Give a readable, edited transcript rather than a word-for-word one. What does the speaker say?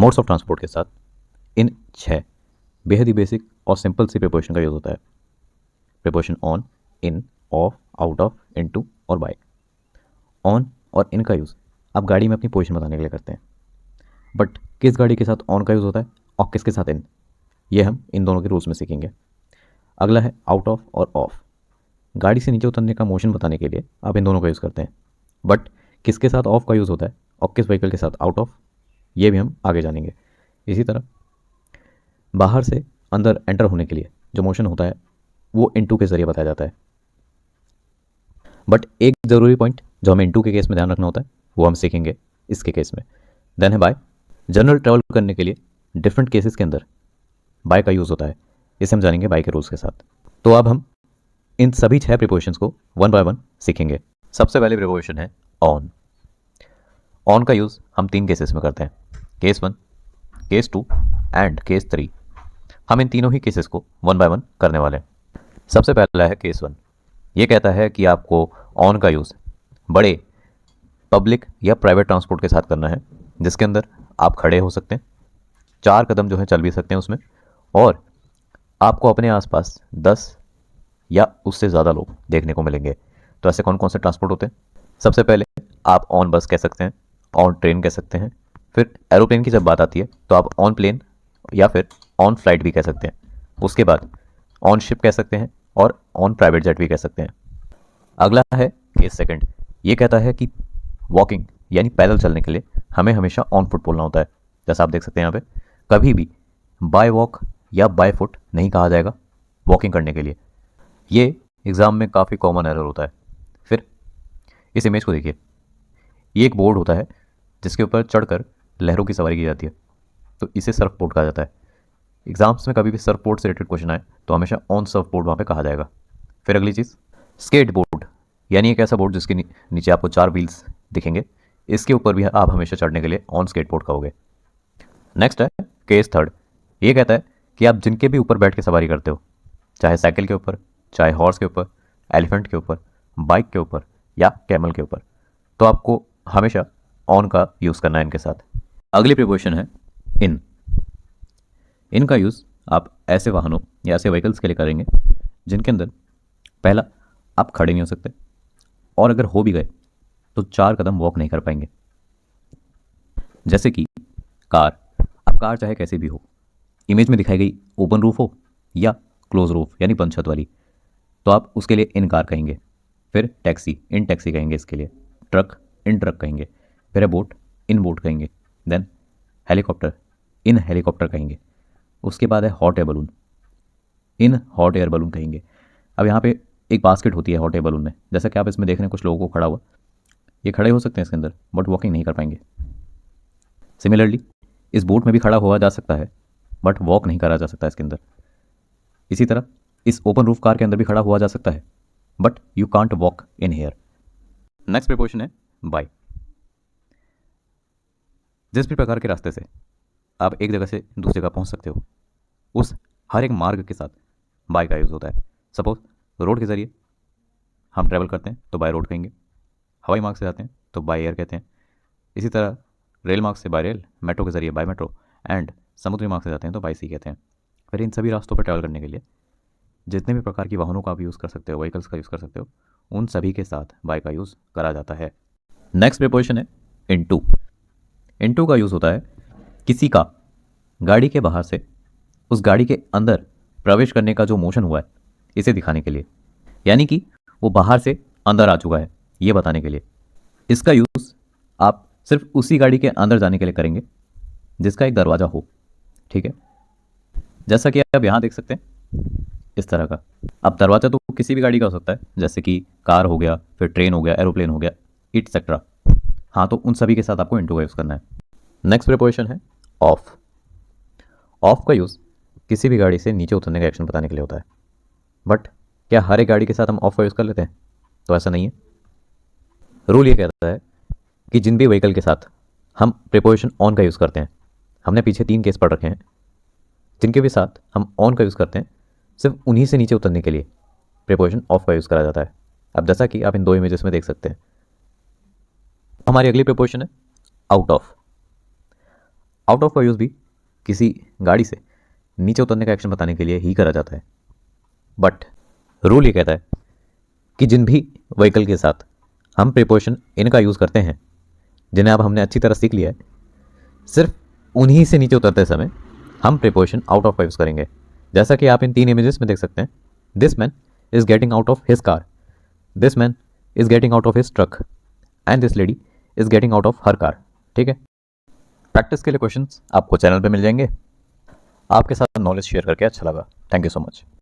Modes of transport के साथ इन 6 बेहद ही बेसिक और सिंपल सी प्रीपोजिशन का यूज़ होता है। Preposition on, in, of, out of, into और बाय। ऑन और इन का यूज़ आप गाड़ी में अपनी पोजीशन बताने के लिए करते हैं, बट किस गाड़ी के साथ ऑन का यूज़ होता है और किसके साथ इन, ये हम इन दोनों के रूल्स में सीखेंगे। अगला है आउट ऑफ और ऑफ। गाड़ी से नीचे उतरने का मोशन बताने के लिए आप इन दोनों का यूज़ करते हैं, बट किसके साथ ऑफ का यूज़ होता है और किस व्हीकल के साथ आउट ऑफ, ये भी हम आगे जानेंगे। इसी तरह बाहर से अंदर एंटर होने के लिए जो मोशन होता है वो इनटू के ज़रिए बताया जाता है, बट एक ज़रूरी पॉइंट जो हमें इनटू के केस में ध्यान रखना होता है वो हम सीखेंगे इसके केस में। देन है बाय। जनरल ट्रैवल करने के लिए डिफरेंट केसेस के अंदर बाय का यूज़ होता है, इसे हम जानेंगे बाय के रूल्स के साथ। तो अब हम इन सभी 6 प्रीपोजिशंस को वन बाय वन सीखेंगे। सबसे पहले प्रीपोजिशन है ऑन। ऑन का यूज़ हम 3 केसेस में करते हैं, केस 1, केस 2 एंड केस 3। हम इन तीनों ही केसेस को वन बाय वन करने वाले हैं। सबसे पहला है केस 1। ये कहता है कि आपको ऑन का यूज़ बड़े पब्लिक या प्राइवेट ट्रांसपोर्ट के साथ करना है, जिसके अंदर आप खड़े हो सकते हैं, 4 कदम जो है चल भी सकते हैं उसमें, और आपको अपने आसपास 10 या उससे ज़्यादा लोग देखने को मिलेंगे। तो ऐसे कौन कौन से ट्रांसपोर्ट होते हैं? सबसे पहले आप ऑन बस कह सकते हैं, ऑन ट्रेन कह सकते हैं, फिर एरोप्लेन की जब बात आती है तो आप ऑन प्लेन या फिर ऑन फ्लाइट भी कह सकते हैं। उसके बाद ऑन शिप कह सकते हैं और ऑन प्राइवेट जेट भी कह सकते हैं। अगला है केस सेकंड। ये कहता है कि वॉकिंग यानी पैदल चलने के लिए हमें हमेशा ऑन फुट बोलना होता है। जैसा आप देख सकते हैं यहाँ पे कभी भी बाय वॉक या बाय फुट नहीं कहा जाएगा वॉकिंग करने के लिए। ये एग्ज़ाम में काफ़ी कॉमन एरर होता है। फिर इस इमेज को देखिए, ये एक बोर्ड होता है जिसके ऊपर चढ़कर लहरों की सवारी की जाती है, तो इसे सर्फ बोर्ड कहा जाता है। एग्जाम्स में कभी भी सर्फ बोर्ड से रिलेटेड क्वेश्चन आए तो हमेशा ऑन सर्फ बोर्ड वहाँ पे कहा जाएगा। फिर अगली चीज़ स्केट बोर्ड, यानी एक ऐसा बोर्ड जिसके नीचे आपको 4 व्हील्स दिखेंगे, इसके ऊपर भी आप हमेशा चढ़ने के लिए ऑन स्केट बोर्ड कहोगे। नेक्स्ट है केस थर्ड। ये कहता है कि आप जिनके भी ऊपर बैठ के सवारी करते हो, चाहे साइकिल के ऊपर, चाहे हॉर्स के ऊपर, एलिफेंट के ऊपर, बाइक के ऊपर या कैमल के ऊपर, तो आपको हमेशा ऑन का यूज़ करना है इनके साथ। अगली प्रीपोजिशन है इन। इनका यूज़ आप ऐसे वाहनों या ऐसे व्हीकल्स के लिए करेंगे जिनके अंदर पहला आप खड़े नहीं हो सकते, और अगर हो भी गए तो 4 कदम वॉक नहीं कर पाएंगे। जैसे कि कार। अब कार चाहे कैसी भी हो, इमेज में दिखाई गई ओपन रूफ हो या क्लोज रूफ यानी बंद छत वाली, तो आप उसके लिए इन कार कहेंगे। फिर टैक्सी, इन टैक्सी कहेंगे इसके लिए। ट्रक, इन ट्रक कहेंगे। फिर है बोट, इन बोट कहेंगे। देन हेलीकॉप्टर, इन हेलीकॉप्टर कहेंगे। उसके बाद है hot air balloon, in hot air balloon कहेंगे। अब यहाँ पे एक बास्केट होती है हॉट एयर बलून में, जैसा कि आप इसमें देख रहे हैं कुछ लोगों को खड़ा हुआ, ये खड़े हो सकते हैं इसके अंदर बट वॉकिंग नहीं कर पाएंगे। सिमिलरली इस बोट में भी खड़ा हुआ जा सकता है बट वॉक नहीं करा जा सकता इसके अंदर। इसी तरह इस ओपन रूफ कार के अंदर भी खड़ा हुआ जा सकता है but you can't walk in here. Next preposition है बाय। जिस भी प्रकार के रास्ते से आप एक जगह से दूसरी जगह पहुंच सकते हो, उस हर एक मार्ग के साथ बाय का यूज़ होता है। सपोज रोड के ज़रिए हम ट्रैवल करते हैं तो बाय रोड कहेंगे, हवाई मार्ग से जाते हैं तो बाय एयर कहते हैं, इसी तरह रेल मार्ग से बाय रेल, मेट्रो के ज़रिए बाय मेट्रो, एंड समुद्री मार्ग से जाते हैं तो बाय सी कहते हैं। फिर इन सभी रास्तों पर ट्रैवल करने के लिए जितने भी प्रकार की वाहनों का आप यूज़ कर सकते हो, व्हीकल्स का यूज़ कर सकते हो, उन सभी के साथ बाय का यूज़ करा जाता है। नेक्स्ट प्रीपोजिशन है इनटू। इनटू का यूज़ होता है किसी का गाड़ी के बाहर से उस गाड़ी के अंदर प्रवेश करने का जो मोशन हुआ है इसे दिखाने के लिए, यानी कि वो बाहर से अंदर आ चुका है ये बताने के लिए। इसका यूज़ आप सिर्फ उसी गाड़ी के अंदर जाने के लिए करेंगे जिसका एक दरवाज़ा हो, ठीक है। जैसा कि आप यहाँ देख सकते हैं इस तरह का। अब दरवाज़ा तो किसी भी गाड़ी का हो सकता है, जैसे कि कार हो गया, फिर ट्रेन हो गया, एरोप्लेन हो गया, इट्सेट्रा। हाँ, तो उन सभी के साथ आपको इनटू का यूज़ करना है। नेक्स्ट प्रीपोजिशन है ऑफ। ऑफ का यूज़ किसी भी गाड़ी से नीचे उतरने का एक्शन बताने के लिए होता है, बट क्या हर एक गाड़ी के साथ हम ऑफ का यूज़ कर लेते हैं? तो ऐसा नहीं है। रूल ये कहता है कि जिन भी व्हीकल के साथ हम प्रीपोजिशन ऑन का यूज़ करते हैं, हमने पीछे 3 केस पढ़ रखे हैं, जिनके भी साथ हम ऑन का यूज़ करते हैं सिर्फ उन्हीं से नीचे उतरने के लिए प्रीपोजिशन ऑफ का यूज़ करा जाता है। अब जैसा कि आप इन 2 इमेजेस में देख सकते हैं। हमारी अगली प्रीपोजिशन है आउट ऑफ। आउट ऑफ का यूज़ भी किसी गाड़ी से नीचे उतरने का एक्शन बताने के लिए ही करा जाता है। बट रूल ये कहता है कि जिन भी व्हीकल के साथ हम प्रीपोजिशन इन का यूज़ करते हैं, जिन्हें अब हमने अच्छी तरह सीख लिया है, सिर्फ उन्हीं से नीचे उतरते समय हम प्रीपोजिशन आउट ऑफ का यूज़ करेंगे। जैसा कि आप इन 3 इमेजेस में देख सकते हैं, this man is getting out of his car, this man is getting out of his truck and this lady is getting out of her car. ठीक है, प्रैक्टिस के लिए क्वेश्चंस आपको चैनल पे मिल जाएंगे। आपके साथ नॉलेज शेयर करके अच्छा लगा। Thank you so much.